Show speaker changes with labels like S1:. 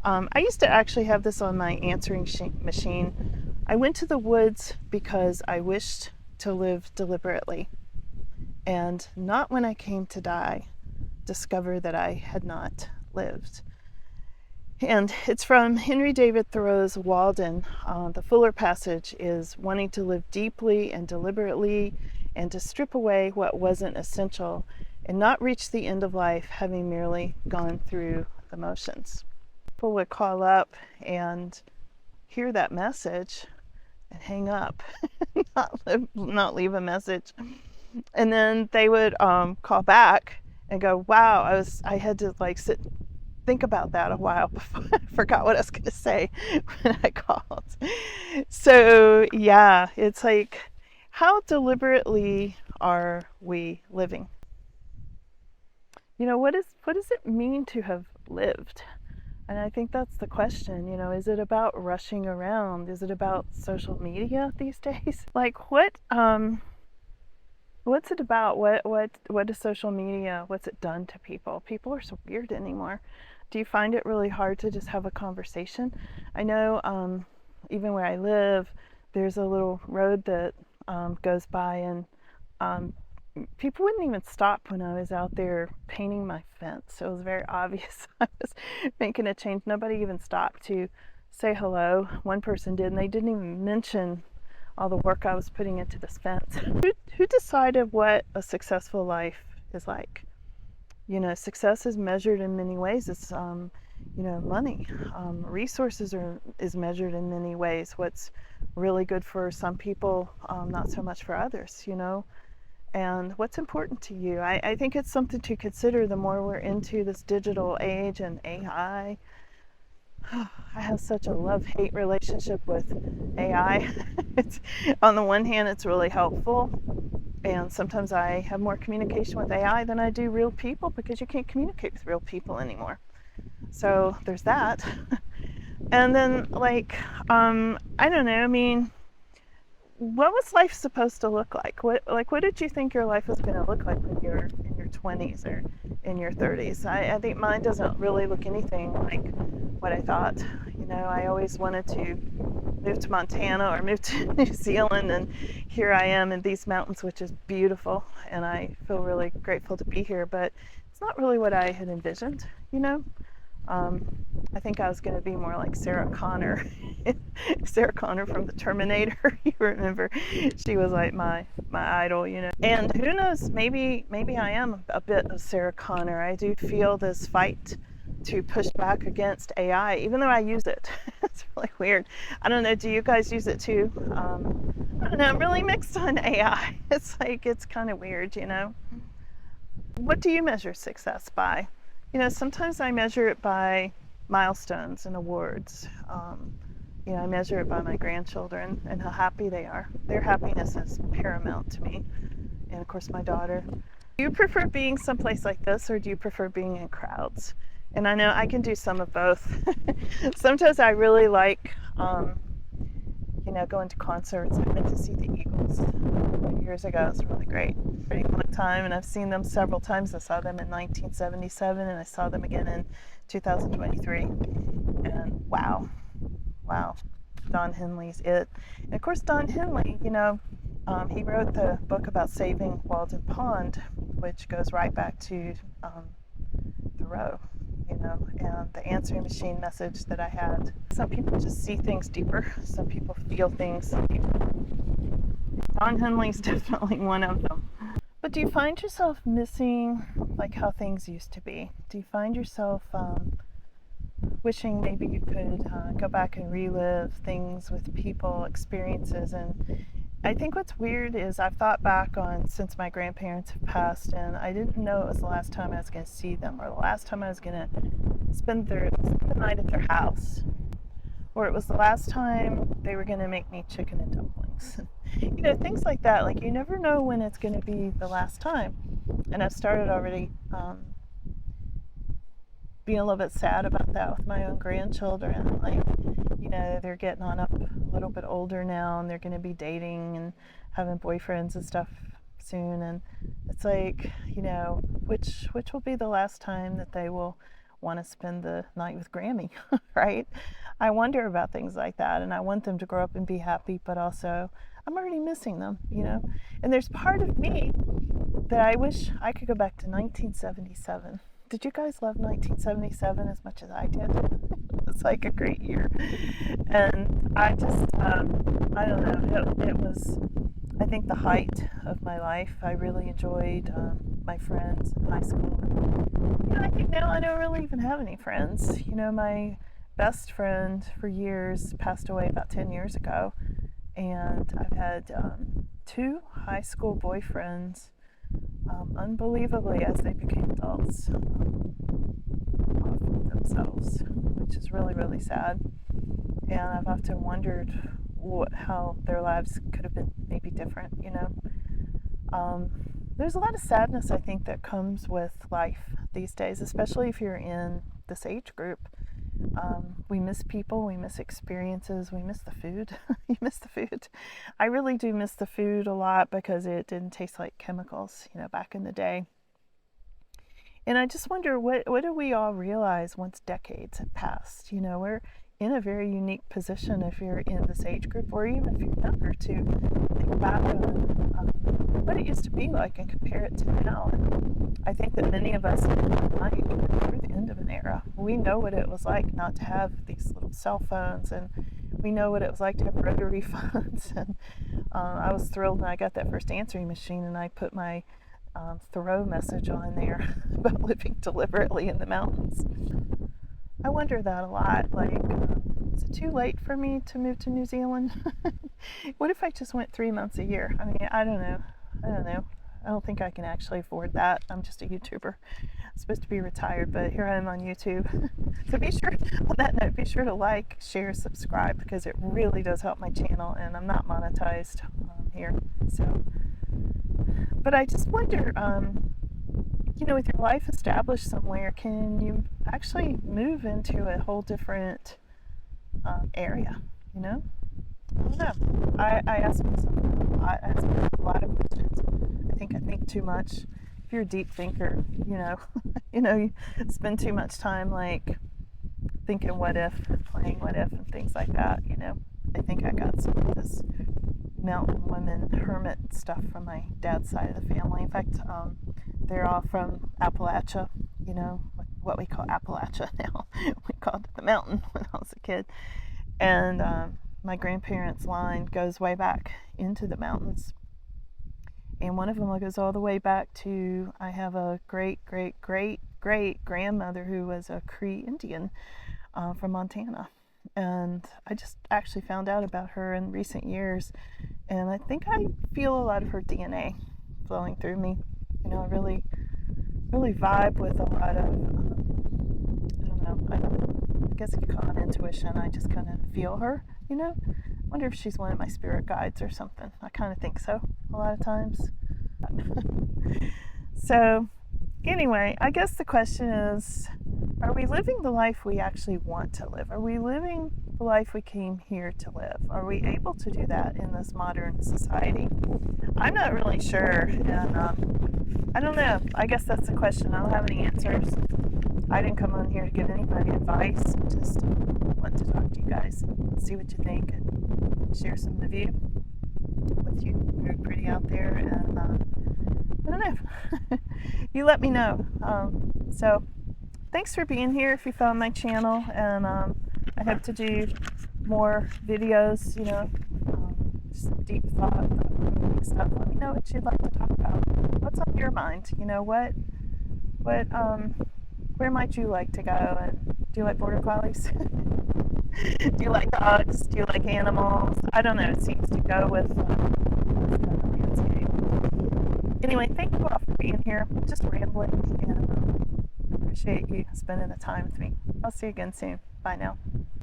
S1: I used to actually have this on my answering machine. I went to the woods because I wished to live deliberately, and not when I came to die, discover that I had not lived. And it's from Henry David Thoreau's Walden. The fuller passage is wanting to live deeply and deliberately and to strip away what wasn't essential and not reach the end of life having merely gone through the motions. People would call up and hear that message and hang up, not leave a message. And then they would call back and go, wow, I had to think about that a while before I forgot what I was going to say when I called. So yeah, it's like, how deliberately are we living? What does it mean to have lived? And I think that's the question. Is it about rushing around? Is it about social media these days? Like what's it about? What is social media? What's it done to people? People are so weird anymore. Do you find it really hard to just have a conversation? I know even where I live, there's a little road that goes by, and people wouldn't even stop when I was out there painting my fence. It was very obvious I was making a change. Nobody even stopped to say hello. One person did, and they didn't even mention all the work I was putting into this fence. Who decided what a successful life is like? Success is measured in many ways. It's money. Resources is measured in many ways. What's really good for some people, not so much for others, and what's important to you. I think it's something to consider the more we're into this digital age and AI. I have such a love-hate relationship with AI. On the one hand, it's really helpful, and sometimes I have more communication with AI than I do real people, because you can't communicate with real people anymore. So there's that. And then I don't know, what was life supposed to look like? What did you think your life was going to look like when you're in your 20s or in your 30s? I think mine doesn't really look anything like what I thought. I always wanted to move to Montana or move to New Zealand, and here I am in these mountains, which is beautiful, and I feel really grateful to be here, but it's not really what I had envisioned. I think I was going to be more like Sarah Connor. Sarah Connor from the Terminator. You remember, she was like my idol, And who knows, maybe I am a bit of Sarah Connor. I do feel this fight to push back against AI, even though I use it. It's really weird. I don't know, do you guys use it too? I don't know, I'm really mixed on AI. It's kind of weird, What do you measure success by? Sometimes I measure it by milestones and awards. I measure it by my grandchildren and how happy they are. Their happiness is paramount to me. And of course, my daughter. Do you prefer being someplace like this, or do you prefer being in crowds? And I know I can do some of both. Sometimes I really like, going to concerts. I went to see the Eagles years ago. It was really great. Pretty long time, and I've seen them several times. I saw them in 1977, and I saw them again in 2023. And wow, Don Henley's it. And of course, Don Henley, he wrote the book about saving Walden Pond, which goes right back to Thoreau. And the answering machine message that I had. Some people just see things deeper. Some people feel things deeper. Don Henley's definitely one of them. But do you find yourself missing how things used to be? Do you find yourself wishing maybe you could go back and relive things with people, experiences? And I think what's weird is I've thought back on since my grandparents have passed, and I didn't know it was the last time I was going to see them, or the last time I was going to spend the night at their house, or it was the last time they were going to make me chicken and dumplings. Things like that. You never know when it's going to be the last time. And I've started already being a little bit sad about that with my own grandchildren. They're getting on up a little bit older now, and they're going to be dating and having boyfriends and stuff soon. And it's which will be the last time that they will want to spend the night with Grammy, right? I wonder about things like that, and I want them to grow up and be happy, but also I'm already missing them, you know? And there's part of me that I wish I could go back to 1977. Did you guys love 1977 as much as I did? It's like a great year. And I just, I don't know, it was, I think, the height of my life. I really enjoyed my friends in high school. And, you know, I think now I don't really even have any friends. You know, my best friend for years passed away about 10 years ago. And I've had 2 high school boyfriends, unbelievably, as they became adults, off of themselves, which is really, really sad. And I've often wondered how their lives could have been maybe different, you know. There's a lot of sadness, I think, that comes with life these days, especially if you're in this age group. We miss people, we miss experiences, we miss the food. You miss the food. I really do miss the food a lot because it didn't taste like chemicals, you know, back in the day. And I just wonder, what do we all realize once decades have passed? You know, we're in a very unique position if you're in this age group, or even if you're younger, to think back on what it used to be like and compare it to now. And I think that many of us might through the end of an era. We know what it was like not to have these little cell phones, and we know what it was like to have rotary phones. And I was thrilled when I got that first answering machine, and I put my Thoreau message on there about living deliberately in the mountains. I wonder that a lot. Like, is it too late for me to move to New Zealand? What if I just went 3 months a year? I mean, I don't know. I don't think I can actually afford that. I'm just a YouTuber. I'm supposed to be retired, but here I am on YouTube. So be sure, on that note, be sure to like, share, subscribe, because it really does help my channel, and I'm not monetized here. So, but I just wonder, you know, with your life established somewhere, can you actually move into a whole different area, you know? I don't know. I ask myself a lot of questions. I think too much. If you're a deep thinker, you know, you spend too much time like thinking what if, playing what if, and things like that, you know. I think I got some of this mountain women hermit stuff from my dad's side of the family. In fact, they're all from Appalachia, you know, what we call Appalachia now. We called it the mountain when I was a kid. And my grandparents' line goes way back into the mountains. And one of them goes all the way back to, I have a great grandmother who was a Cree Indian from Montana. And I just actually found out about her in recent years. And I think I feel a lot of her DNA flowing through me. You know, I really vibe with a lot of, I guess if you call it intuition, I just kind of feel her, you know. I wonder if she's one of my spirit guides or something. I kind of think so a lot of times. So anyway, I guess the question is, are we living the life we actually want to live? Are we living the life we came here to live? Are we able to do that in this modern society? I'm not really sure, and I don't know. I guess that's the question. I don't have any answers. I didn't come on here to give anybody advice. I just want to talk to you guys and see what you think and share some of the view with you. You're pretty out there, and I don't know. You let me know. So thanks for being here if you found my channel, and I hope to do more videos, you know, just deep thought stuff. Let me know what you'd like to talk about. What's on your mind? You know, where might you like to go? And do you like border collies? Do you like dogs? Do you like animals? I don't know. It seems to go with the landscape. Anyway, thank you all for being here. Just rambling, and appreciate you spending the time with me. I'll see you again soon. Bye now.